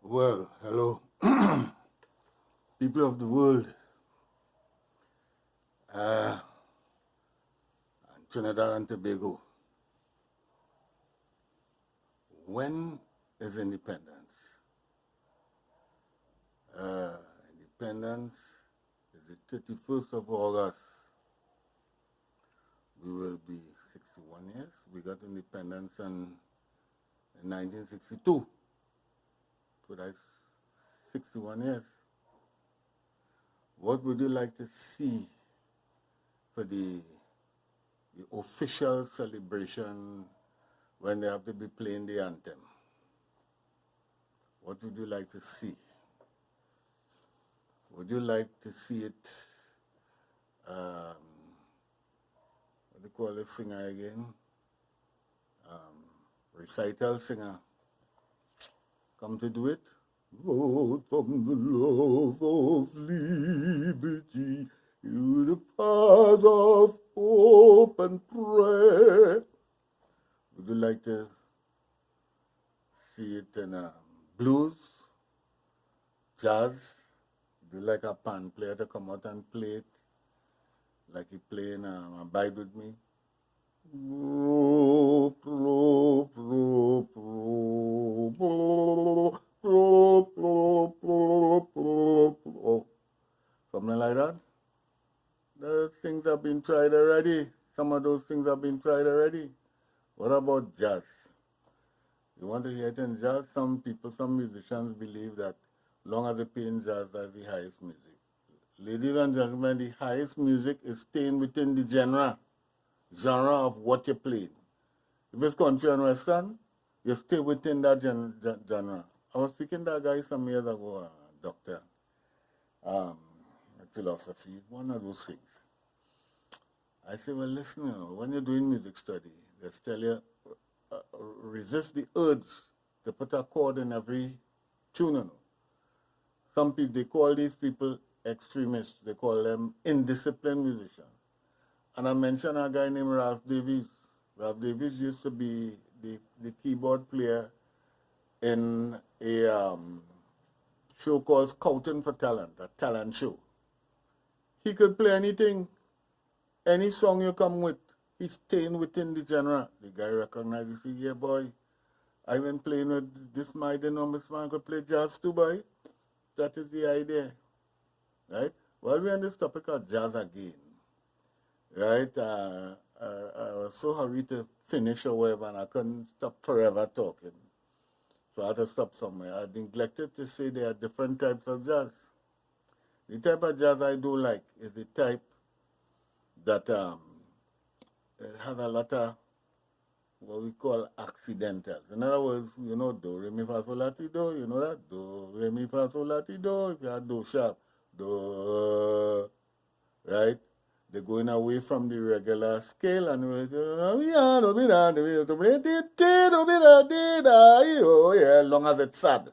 Well, hello, people of the world, uh, Trinidad and Tobago. When is independence? Independence is the 31st of August. We will be 61 years. We got independence in 1962. So that's 61 years. What would you like to see for the official celebration when they have to be playing the anthem? What would you like to see? Would you like to see it, what do you call the singer again? Recital singer. Come to do it? Vote from the love of liberty to the path of hope and prayer. Would you like to see it in blues, jazz? Would you like a pan player to come out and play it like he playing Abide With Me? Something like that. Those things have been tried already. Some of those things have been tried already. What about jazz? You want to hear it in jazz? Some people, some musicians believe that long as they play in jazz, that's the highest music. Ladies and gentlemen, the highest music is staying within the genre of what you're playing. If it's country and western, you stay within that genre. I was speaking to a guy some years ago, a doctor, philosophy, one of those things. I say, well, listen, when you're doing music study, they tell you, resist the urge to put a chord in every tune. Some people, they call these people extremists. They call them indisciplined musicians. And I mentioned a guy named Ralph Davies. Ralph Davies used to be the keyboard player in a show called Scouting for Talent, a talent show. He could play anything, any song you come with. He's staying within the genre. The guy recognizes, he says, yeah, boy, I've been playing with this mighty this man could play jazz too, boy. That is the idea, right? Well, we're on this topic of jazz again, right? I was so hurried to finish or whatever, and I couldn't stop forever talking. So I had to stop somewhere. I neglected to say there are different types of jazz. The type of jazz I do like is the type that it has a lot of what we call accidentals. In other words, do, re, mi, fa, sol, la, ti, do, you know that? Do, re, mi, fa, sol, la, ti, do. If you have do sharp, do, right? They're going away from the regular scale and yeah, long as it's sad,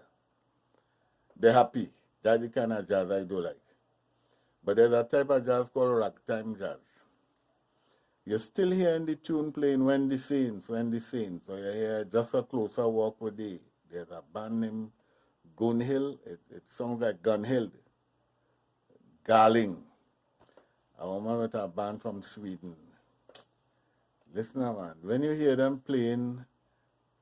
they're happy. That's the kind of jazz I do like. But there's a type of jazz called ragtime jazz. You're still hearing the tune playing When the Saints, or you hear Just a Closer Walk with Thee. There's a band named Gunhill. It sounds like Gunhild. Garling. A woman with a band from Sweden. Listen, man, when you hear them playing,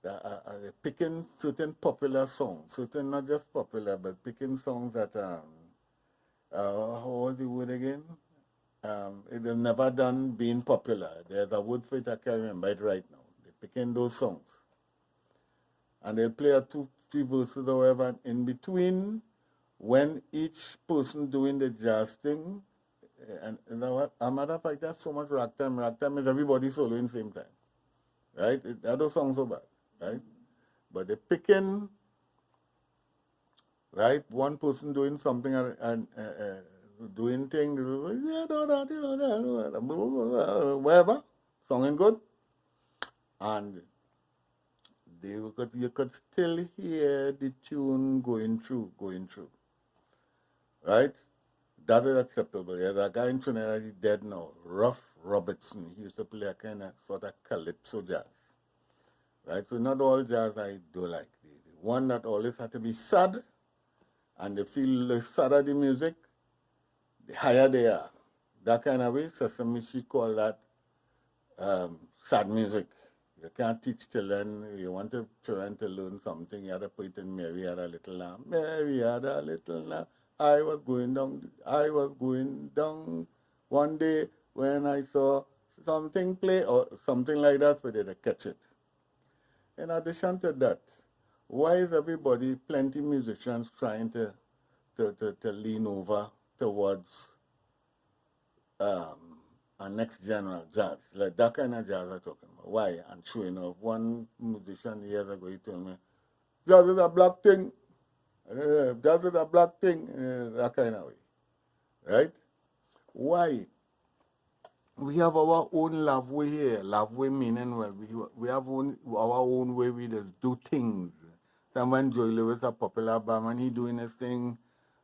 they're picking certain popular songs, certain not just popular, but picking songs that, how was the word again? It has never done being popular. There's a word for it, I can't remember it right now. They're picking those songs. And they'll play 2, 3 verses or whatever. In between, when each person doing the jazz thing, and you know what? As a matter of fact, there's so much ragtime. Ragtime is everybody soloing the same time. Right? That don't sound so bad. Right? But they're picking, right? One person doing something and doing things, whatever, songing good. And you could still hear the tune going through. Right? That is acceptable. There's a guy in Trinidad, he's dead now, Ruff Robertson. He used to play a kind of sort of calypso jazz. Right? So not all jazz I do like. one that always had to be sad, and they feel the sadder the music, the higher they are. That kind of way, Sesame Street call that sad music. You can't teach children. You want children to learn something, you have to put it in Mary Had a Little Lamb. Mary had a little lamb. I was going down one day when I saw something play or something like that for they to catch it. In addition to that, why is everybody, plenty musicians trying to lean over towards a next genre, jazz, like that kind of jazz I'm talking about? Why? And sure enough, one musician years ago, he told me, jazz is a black thing. Jazz is a black thing, that kind of way. Right? Why? We have our own love way here. Love way meaning, well, we have our own way we just do things. Someone Joy Lewis, a popular band, and he doing his thing,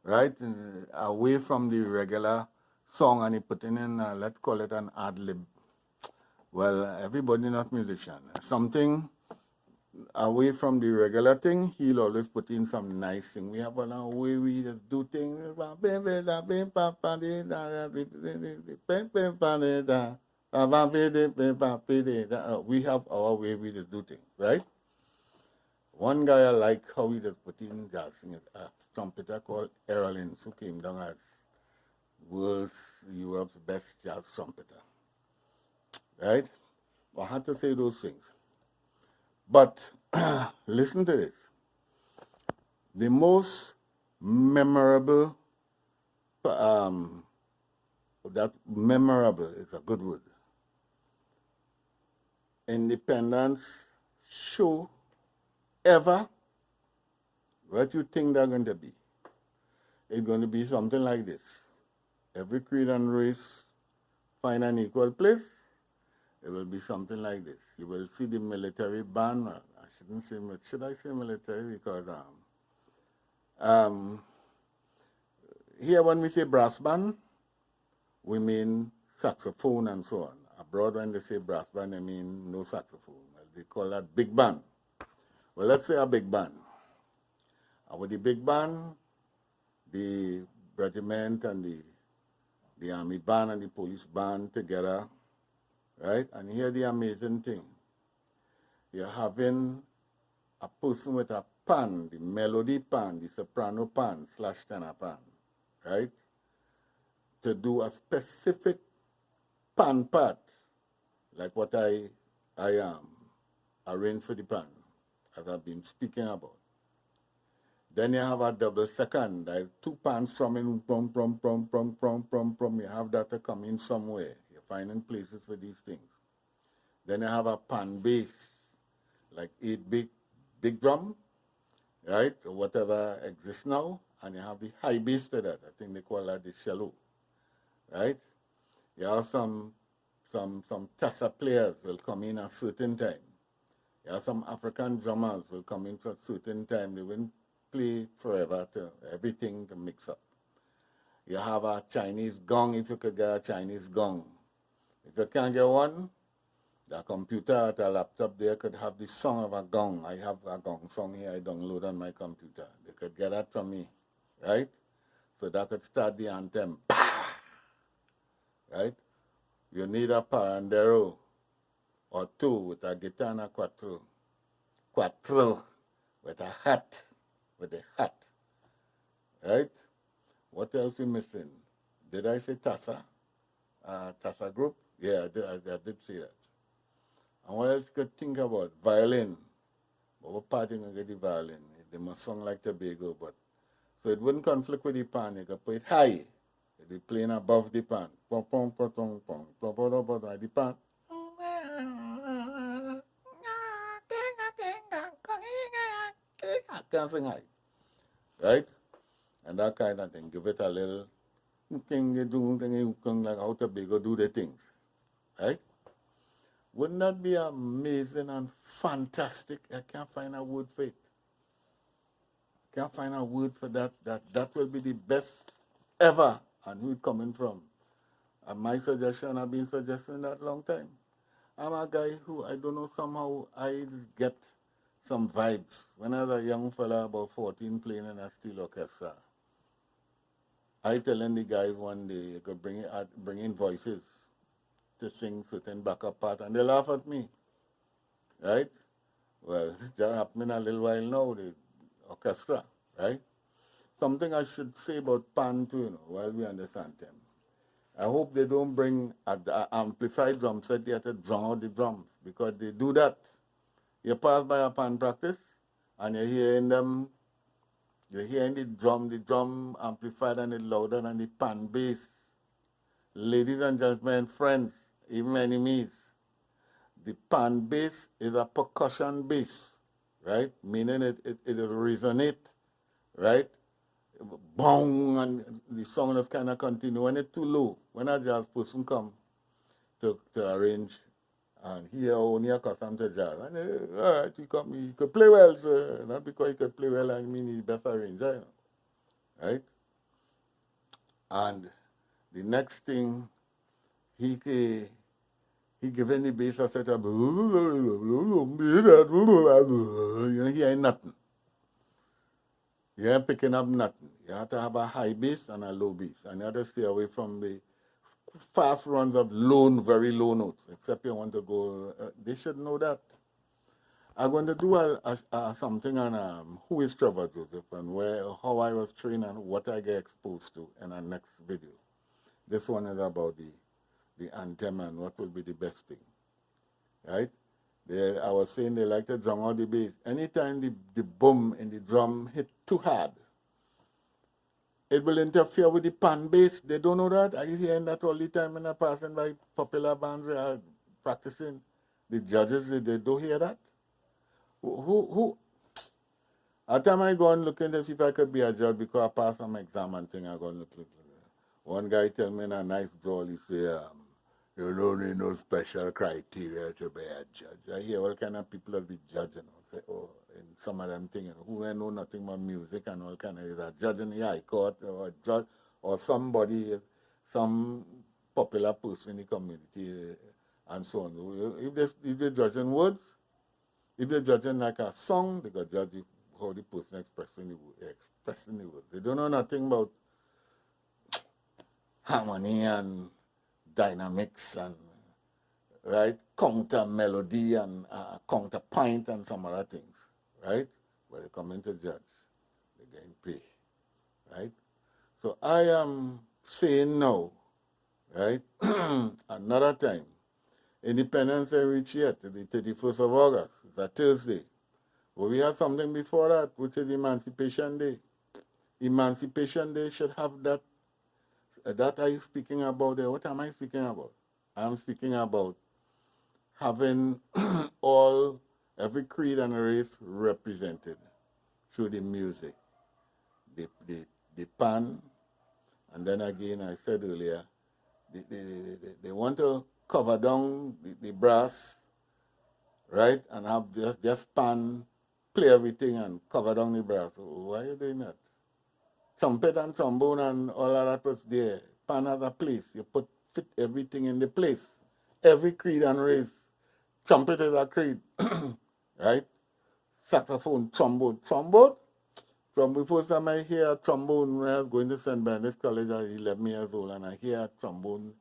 right? Away from the regular song, and he putting in, let's call it an ad lib. Well, everybody not musician. Something away from the regular thing, he'll always put in some nice thing. We have a way we just do things. We have our way we just do things, right? One guy I like how he just put in jazz singers, a trumpeter called Erlins, who came down as Europe's best jazz trumpeter, right? I had to say those things. But listen to this. The most memorable, that memorable is a good word, independence show ever, what you think they're going to be? It's going to be something like this. Every creed and race find an equal place. It will be something like this. You will see the military band. I shouldn't say, should I say military? Because here when we say brass band, we mean saxophone and so on. Abroad when they say brass band, they mean no saxophone. They call that big band. Well, let's say a big band. And with the big band, the regiment and the army band and the police band together, right? And here the amazing thing. You're having a person with a pan, the melody pan, the soprano pan / tenor pan, right? To do a specific pan part, like what I arranged for the pan, as I've been speaking about. Then you have a double second, like two pans strumming, prom. You have that to come in somewhere. You're finding places for these things. Then you have a pan bass, like 8 big drum, right? Or whatever exists now. And you have the high bass to that. I think they call that the cello, right? You have some Tassa players will come in at a certain time. You have some African drummers will come in for a certain time. They won't play forever to everything to mix up. You have a Chinese gong, if you could get a Chinese gong. If you can't get one, the computer at a laptop there could have the song of a gong. I have a gong song here I download on my computer. They could get that from me, right? So that could start the anthem, right? You need a parandero or two with a guitar and a quattro with a hat, right? What else we missing? Did I say Tassa? Tassa group? Yeah, I did say that. And what else you could think about? Violin. But what part you gonna get the violin? They must song like Tobago, but so it wouldn't conflict with the pan. You could put it high. It'd be playing above the pan. The pan. I can't sing high. Right? And that kind of thing. Give it a little like how Tobago do the things. Right? Wouldn't that be amazing and fantastic? I can't find a word for it. Can't find a word for that. That will be the best ever. And who it coming from? And my suggestion, I've been suggesting that a long time. I'm a guy who, I don't know, somehow I get some vibes. When I was a young fella, about 14, playing in a steel orchestra, I telling the guys one day you could bring in voices to sing certain backup part, and they laugh at me, right? Well, it's just happening a little while now, the orchestra, right? Something I should say about pan too, while we understand them. I hope they don't bring an amplified drum set here to drown out the drums, because they do that. You pass by a pan practice, and you're hearing the drum amplified and it's louder than the pan bass. Ladies and gentlemen, friends, even enemies, the pan bass is a percussion bass, right? Meaning it resonate, right? Boom, and the sound is kind of continue. When it's too low, when a jazz person come to arrange, and he only accustomed to jazz, and all right, he could play well, sir. Not because he could play well, I mean he's best arranger, right? And the next thing, he given the bass a set of, he ain't nothing. You ain't picking up nothing. You have to have a high bass and a low bass, and you have to stay away from the fast runs of very low notes, except you want to go, they should know that. I'm going to do something on who is Trevor Joseph and how I was trained and what I get exposed to in our next video. This one is about the anthem and what will be the best thing, right? I was saying they like to drum out the bass. Anytime the boom in the drum hit too hard, it will interfere with the pan bass. They don't know that. Are you hearing that all the time when I'm passing by popular bands they are practicing? The judges, they don't hear that? Who? At the time I go and look to see if I could be a judge because I passed some exam and thing, I go and look. One guy tell me in a nice drawl, he say, you don't need no special criteria to be a judge. I hear all kind of people that be judging. Say, and some of them things, who ain't know nothing about music and all kind of, is a judge in the high court or a judge or somebody, some popular person in the community and so on. If they're judging words, if they're judging like a song, they got judge how the person expressing the words. They don't know nothing about harmony and dynamics and right counter melody and counterpoint and some other things, right? But they come in to judge, they're getting paid, right? So I am saying now, right? Another time, Independence Day reach yet, the 31st of August, it's a Thursday. But we have something before that, which is Emancipation Day. Emancipation Day should have that. That are you speaking about there? What am I speaking about? I'm speaking about having every creed and race represented through the music, the pan, and then again I said earlier, they want to cover down the brass, right, and have just pan, play everything and cover down the brass. Why are you doing that? Trumpet and trombone and all of that was there. Pan has a place. You fit everything in the place. Every creed and race. Trumpet is a creed, right? Saxophone, trombone. From the first time I hear a trombone when I was going to St. Bernard's College at 11 years old, and I hear a trombone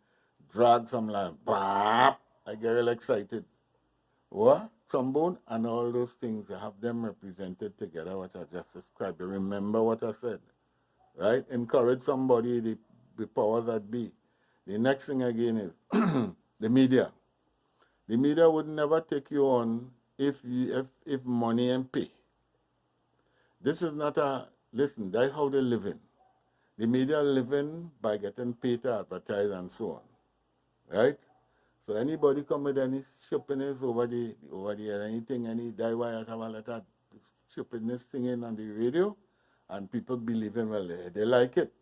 drag some line, bap, I get real excited. What? Trombone and all those things, I have them represented together, what I just described. You remember what I said, right? Encourage somebody, the powers that be. The next thing again is the media. The media would never take you on if money and pay. This is not listen, that's how they live in. The media live in by getting paid to advertise and so on, right? So anybody come with any stupidness over the anything, any DIY, have a lot of stupidness singing on the radio, and people believe in, well, they like it.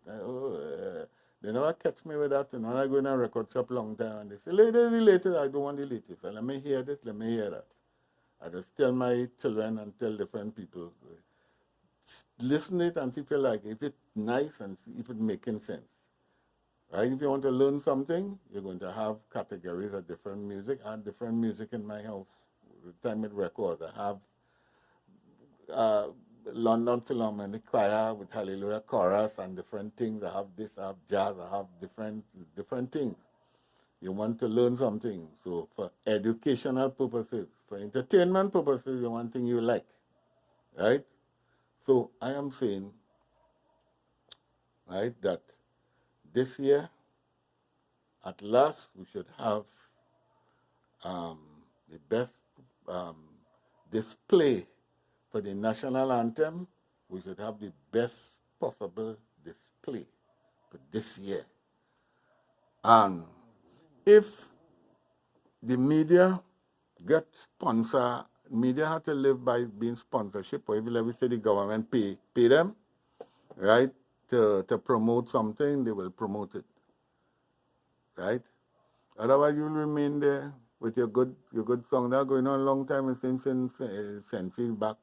They never catch me with that. And when I go in a record shop long time, and they say, latest, I don't want the latest. And let me hear this, let me hear that. I just tell my children and tell different people, listen it and see if you like it. If it's nice and see if it's making sense. Right? If you want to learn something, you're going to have categories of different music. I have different music in my house. The time it records, I have London Philharmonic Choir with Hallelujah Chorus and different things. I have this, I have jazz, I have different things. You want to learn something. So for educational purposes, for entertainment purposes, you want thing you like, right? So I am saying, right, that this year, at last, we should have the best display for the national anthem. We should have the best possible display for this year. And if the media get sponsor, media have to live by being sponsorship, or if we say the government pay them, right, to promote something, they will promote it, right? Otherwise, you'll remain there with your good song that going on a long time, since centuries back,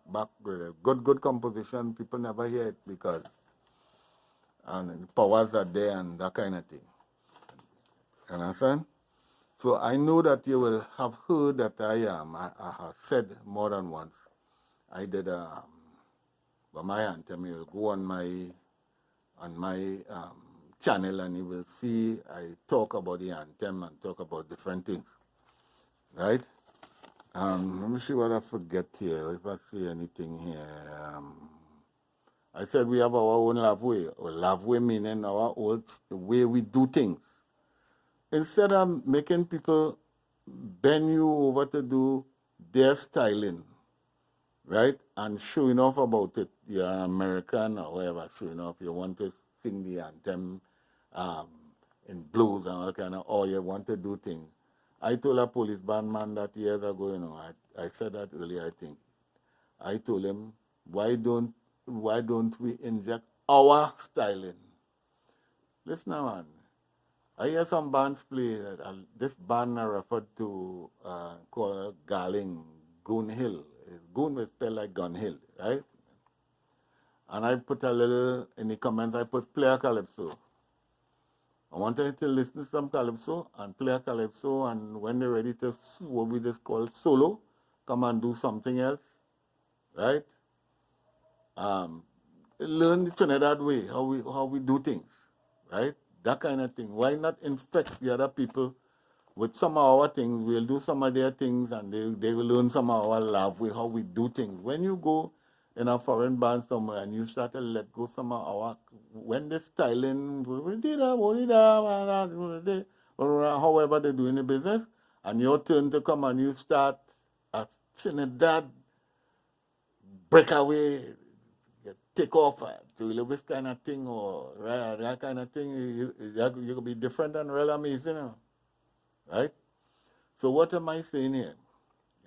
good composition. People never hear it because and powers are there and that kind of thing. You understand? So I know that you will have heard that I have said more than once. I did for my anthem. You'll go on my channel and you will see I talk about the anthem and talk about different things, right? Let me see what I forget here. If I see anything here, I said we have our own love way. Or love way meaning the way we do things. Instead of making people bend you over to do their styling, right? And showing off about it. You're an American or whatever, showing off. You want to sing the anthem in blues and all kind of, or you want to do things. I told a police band man that years ago, I said that earlier, I think. I told him, why don't we inject our styling? Listen now, man. I hear some bands play, this band I referred to called Garling, Goon Hill. Goon was spelled like Gun Hill, right? And I put a little, in the comments, I put play a calypso. I wanted to listen to some calypso and play a calypso, and when they're ready to, what we just call solo, come and do something else, right? Learn the Trinidad way, how we do things, right? That kind of thing. Why not infect the other people with some of our things? We'll do some of their things and they will learn some of our love way, how we do things. When you go in a foreign band somewhere and you start to let go some of our, when they're styling, however they do in the business, and your turn to come and you start a Trinidad breakaway, take off, do this kind of thing, or that kind of thing, you could be different and real amazing, right? So what am I saying here,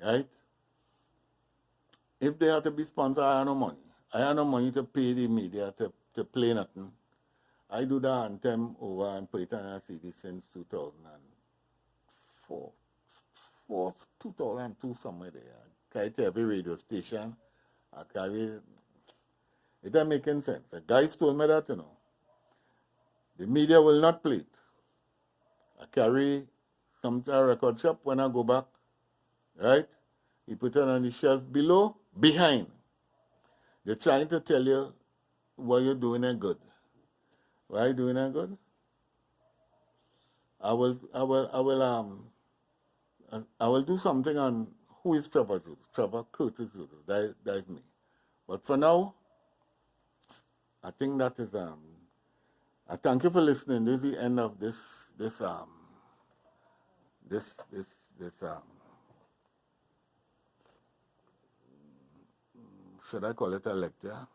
right? If they have to be sponsored, I have no money. I have no money to pay the media to play nothing. I do the anthem over and put it on a CD since 2004, 2002, somewhere there. I carry to every radio station. I carry. It ain't making sense. The guys told me that, the media will not play it. I carry some to a record shop when I go back, right? You put it on the shelf behind. They're trying to tell you what you're doing is good. Why are you doing it good? I will do something on who is Trevor Judas. Trevor Curtis Judas. That is me. But for now, I think that is I thank you for listening. This is the end of this should I call it a lecture?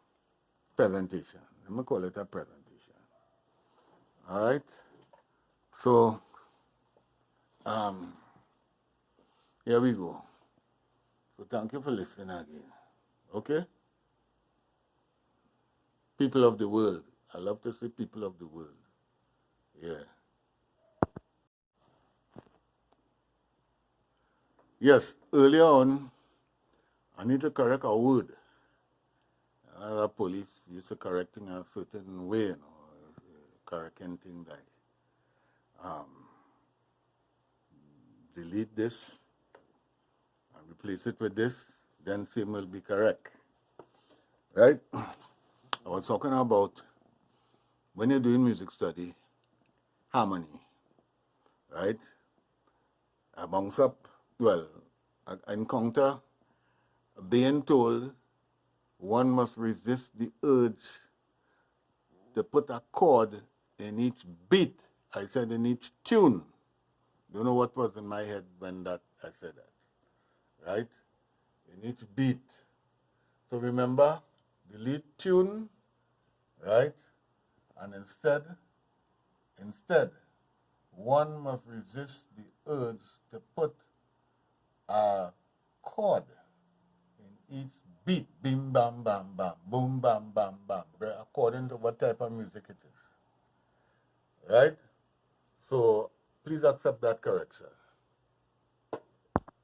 Presentation. Let me call it a presentation. All right. So here we go. So thank you for listening again. Okay? People of the world. I love to say people of the world. Yeah. Yes, earlier on, I need to correct a word. The police used to correcting a certain way, correcting things like delete this and replace it with this, then same will be correct. right? I was talking about when you're doing music study, harmony, right? I bounce up, well, I encounter being told one must resist the urge to put a chord in each beat. I said in each tune. Don't know what was in my head when that I said that, right? In each beat. So remember, the lead tune, right? And instead, one must resist the urge to put a chord in each beat. Bim, bam, bam, bam, boom, bam, bam, bam, according to what type of music it is, right? So please accept that correction.